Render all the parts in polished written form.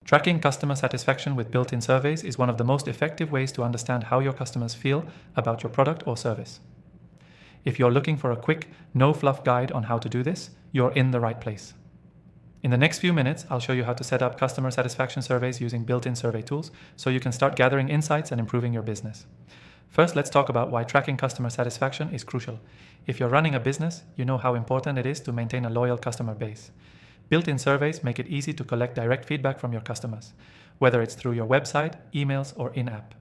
Tracking customer satisfaction with built-in surveys is one of the most effective ways to understand how your customers feel about your product or service. If you're looking for a quick, no-fluff guide on how to do this, you're in the right place. In the next few minutes, I'll show you how to set up customer satisfaction surveys using built-in survey tools so you can start gathering insights and improving your business. First, let's talk about why tracking customer satisfaction is crucial. If you're running a business, you know how important it is to maintain a loyal customer base. Built-in surveys make it easy to collect direct feedback from your customers, whether it's through your website, emails, or in-app.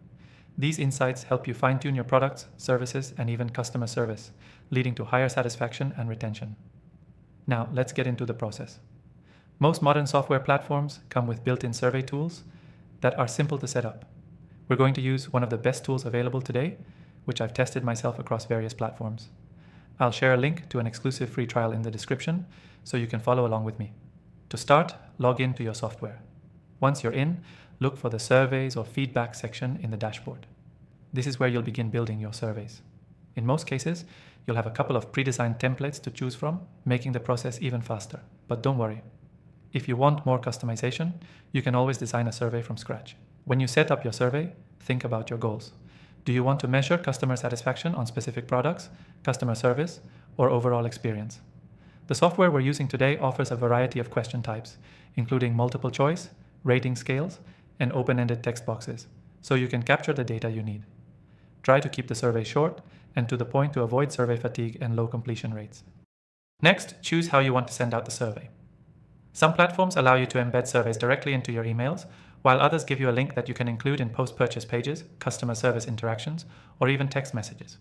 These insights help you fine-tune your products, services, and even customer service, leading to higher satisfaction and retention. Now, let's get into the process. Most modern software platforms come with built-in survey tools that are simple to set up. We're going to use one of the best tools available today, which I've tested myself across various platforms. I'll share a link to an exclusive free trial in the description so you can follow along with me. To start, log in to your software. Once you're in, look for the surveys or feedback section in the dashboard. This is where you'll begin building your surveys. In most cases, you'll have a couple of pre-designed templates to choose from, making the process even faster. But don't worry. If you want more customization, you can always design a survey from scratch. When you set up your survey, think about your goals. Do you want to measure customer satisfaction on specific products, customer service, or overall experience? The software we're using today offers a variety of question types, including multiple choice, rating scales, and open-ended text boxes, so you can capture the data you need. Try to keep the survey short and to the point to avoid survey fatigue and low completion rates. Next, choose how you want to send out the survey. Some platforms allow you to embed surveys directly into your emails, while others give you a link that you can include in post-purchase pages, customer service interactions, or even text messages.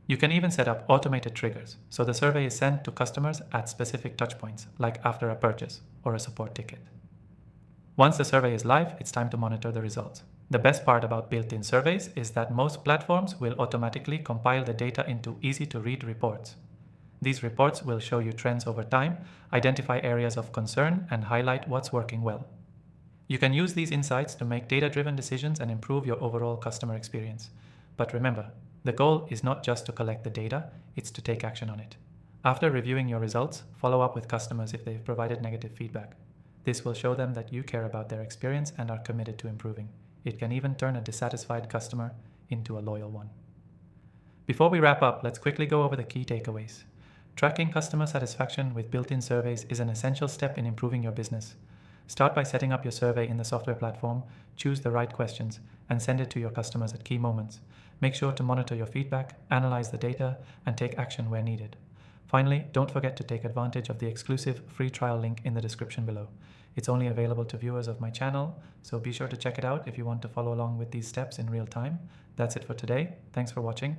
You can even set up automated triggers, so the survey is sent to customers at specific touchpoints, like after a purchase or a support ticket. Once the survey is live, it's time to monitor the results. The best part about built-in surveys is that most platforms will automatically compile the data into easy-to-read reports. These reports will show you trends over time, identify areas of concern, and highlight what's working well. You can use these insights to make data-driven decisions and improve your overall customer experience. But remember, the goal is not just to collect the data, it's to take action on it. After reviewing your results, follow up with customers if they've provided negative feedback. This will show them that you care about their experience and are committed to improving. It can even turn a dissatisfied customer into a loyal one. Before we wrap up, let's quickly go over the key takeaways. Tracking customer satisfaction with built-in surveys is an essential step in improving your business. Start by setting up your survey in the software platform, choose the right questions, and send it to your customers at key moments. Make sure to monitor your feedback, analyze the data, and take action where needed. Finally, don't forget to take advantage of the exclusive free trial link in the description below. It's only available to viewers of my channel, so be sure to check it out if you want to follow along with these steps in real time. That's it for today. Thanks for watching.